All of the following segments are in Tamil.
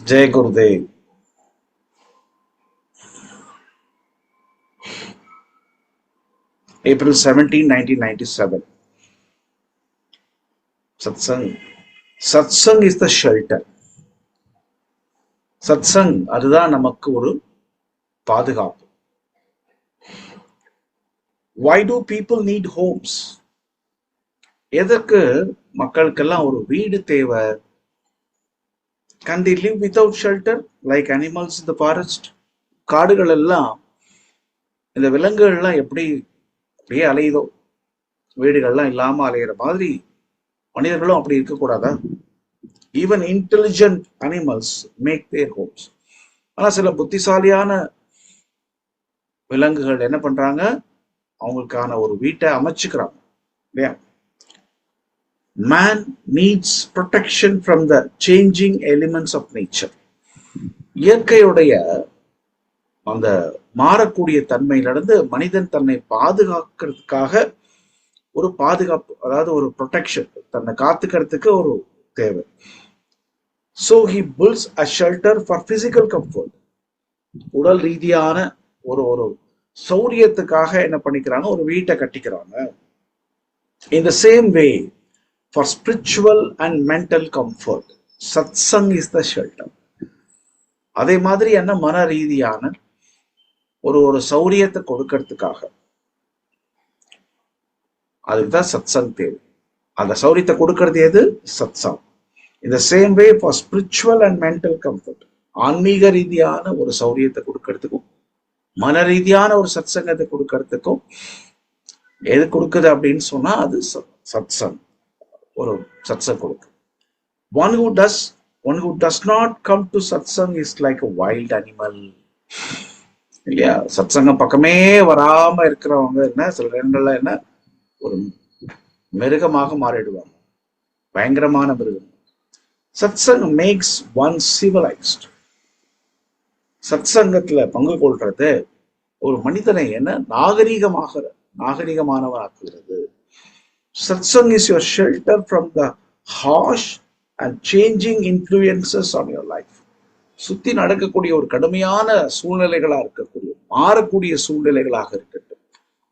Jai Gurudev. April 17, 1997. Satsang. Satsang is the shelter. Satsang, அதுதான் நமக்கு ஒரு பாதுகாப்பு. Why do people need homes? எதற்கு மக்களுக்கெல்லாம் ஒரு வீடு தேவை? Can they live without shelter like animals in the forest? காடுகள் எல்லாம் இந்த விலங்குகள்லாம் எப்படி அப்படியே அலையுதோ, வீடுகள்லாம் இல்லாம அலையிற மாதிரி மனிதர்களும் அப்படி இருக்கக்கூடாதா? Even intelligent animals make their homes. ஆனா சில புத்திசாலியான விலங்குகள் என்ன பண்றாங்க, அவங்களுக்கான ஒரு வீட்டை அமைச்சுக்கிறாங்க இல்லையா? Man needs protection from the changing elements of nature. இயற்கையுடைய அந்த மாறக்கூடிய தன்மையிலிருந்து மனிதன் தன்னை பாதுகாக்கிறதுக்காக ஒரு பாதுகாப்பு, அதாவது ஒரு ப்ரொடெக்ஷன், தன்னை காத்துக்கிறதுக்கு ஒரு தேவை. So he builds a shelter for physical comfort. உடல் ரீதியான ஒரு ஒரு சௌரியத்துக்காக என்ன பண்ணிக்கிறாங்க, ஒரு வீட்டை கட்டிக்கிறாங்க. In the same way, for spiritual and mental comfort, satsang is the shelter. அதே மாதிரி என்ன மன ரீதியான ஒரு ஒரு சௌரியத்தை கொடுக்கறதுக்காக அதுதான் சத்சங் தேவை. அந்த சௌரியத்தை கொடுக்கறது எது? சத்சங். இந்த same way for spiritual and mental comfort, ஆன்மீக ரீதியான ஒரு சௌரியத்தை கொடுக்கறதுக்கும் மன ரீதியான ஒரு சத்சங்கத்தை கொடுக்கறதுக்கும் எது கொடுக்குது அப்படின்னு சொன்னா அது சத்சங். ஒரு சத்சங் கொடுக்கு. One who does not come to satsang is like a wild animal. இல்லையா? சத்சங்கம் பக்கமே வராம இருக்கிறவங்க என்ன சில நேரங்கள்ல என்ன ஒரு மிருகமாக மாறிடுவாங்க, பயங்கரமான மிருகம். Satsang makes one civilised. சத்சங்கத்துல பங்கு கொள்றது ஒரு மனிதனை என்ன நாகரிகமானவராக்குகிறது. Satsang is your shelter from the harsh and changing influences on your life. சுத்தி நடக்கக்கூடிய ஒரு கடுமையான சூழ்நிலைகளா இருக்கக்கூடிய, மாறக்கூடிய சூழ்நிலைகளாக இருக்கட்டும்,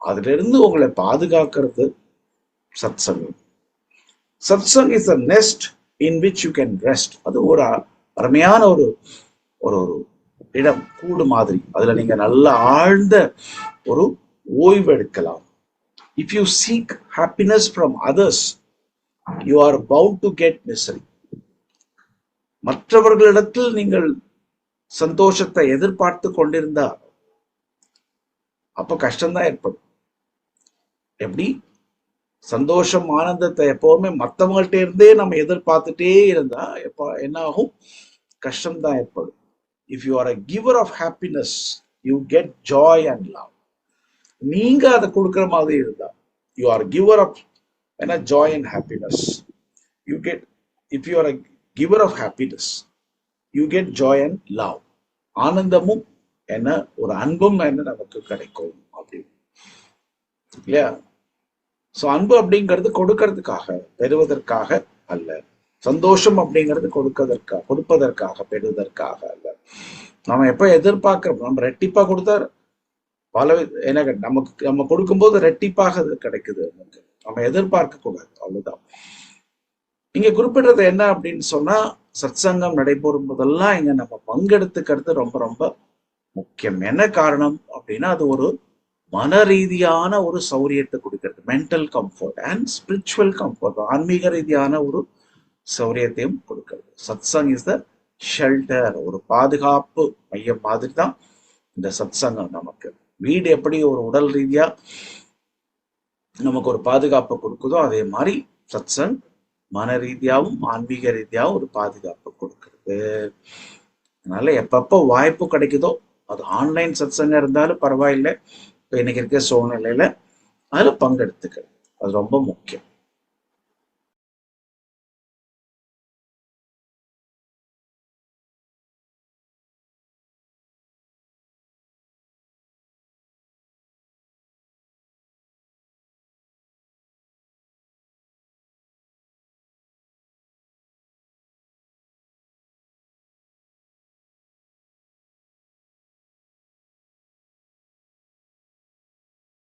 அதுல இருந்து உங்களை பாதுகாக்கிறது சத்சங்கம். Satsang is a nest in which you can rest. அது ஒரு அருமையான ஒரு ஒரு இடம், கூடு மாதிரி. அதுல நீங்க நல்ல ஆழ்ந்த ஒரு ஓய்வு எடுக்கலாம். If you seek happiness from others, you are bound to get misery. மற்றவர்களிடத்தில் நீங்கள் சந்தோஷத்தை எதிர்பார்த்து கொண்டிருந்தால் அப்ப கஷ்டம்தான் ஏற்படும். எப்படி? சந்தோஷம், ஆனந்தத்தை எப்பவுமே மற்றவங்கள்ட்ட இருந்தே நம்ம எதிர்பார்த்துட்டே இருந்தா என்ன ஆகும்? கஷ்டம்தான் ஏற்படும். If you are a giver of happiness, you get joy and love. நீங்க அதை கொடுக்கிற மாதிரி இருந்தா, you are a giver of joy and happiness, you get, if you are a giver of happiness, you get joy and love. ஆனந்தமும் என்ன ஒரு அன்பும் என்ன நமக்கு கிடைக்கும் அப்படி இல்லையா? சோ அன்பு அப்படிங்கிறது கொடுக்கறதுக்காக, பெறுவதற்காக அல்ல. சந்தோஷம் அப்படிங்கிறது கொடுப்பதற்காக, பெறுவதற்காக அல்ல. நம்ம எப்ப எதிர்பார்க்கிறோம், நம்ம ரெட்டிப்பா கொடுத்தா எனக்கு நம்ம கொடுக்கும்போது ரெட்டிப்பாக அது கிடைக்குது. நம்ம எதிர்பார்க்க கூடாது, அவ்வளவுதான். இங்க குறிப்பிடுறது என்ன அப்படின்னு சொன்னா, சத்சங்கம் நடைபெறும் போதெல்லாம் இங்க நம்ம பங்கெடுத்துக்கிறது ரொம்ப ரொம்ப முக்கியம். என்ன காரணம் அப்படின்னா, அது ஒரு மன ரீதியான ஒரு சௌரியத்தை கொடுக்கிறது, mental comfort and spiritual comfort, ஆன்மீக ரீதியான ஒரு சௌரியத்தையும் கொடுக்கிறது. சத்சங் இஸ் த ஷெல்டர், ஒரு பாதுகாப்பு மையம் மாதிரி தான் இந்த சத்சங்கம் நமக்கு. வீடு எப்படி ஒரு உடல் ரீதியா நமக்கு ஒரு பாதுகாப்பை கொடுக்குதோ, அதே மாதிரி சத்சங் மன ரீதியாவும் ஆன்மீக ரீதியாவும் ஒரு பாதுகாப்பு கொடுக்கிறது. அதனால எப்பப்போ வாய்ப்பு கிடைக்குதோ, அது ஆன்லைன் சத்சங்கம் இருந்தாலும் பரவாயில்லை, இப்போ இன்னைக்கு இருக்க சூழ்நிலையில அதுல பங்கெடுத்துக்கிறது அது ரொம்ப முக்கியம்.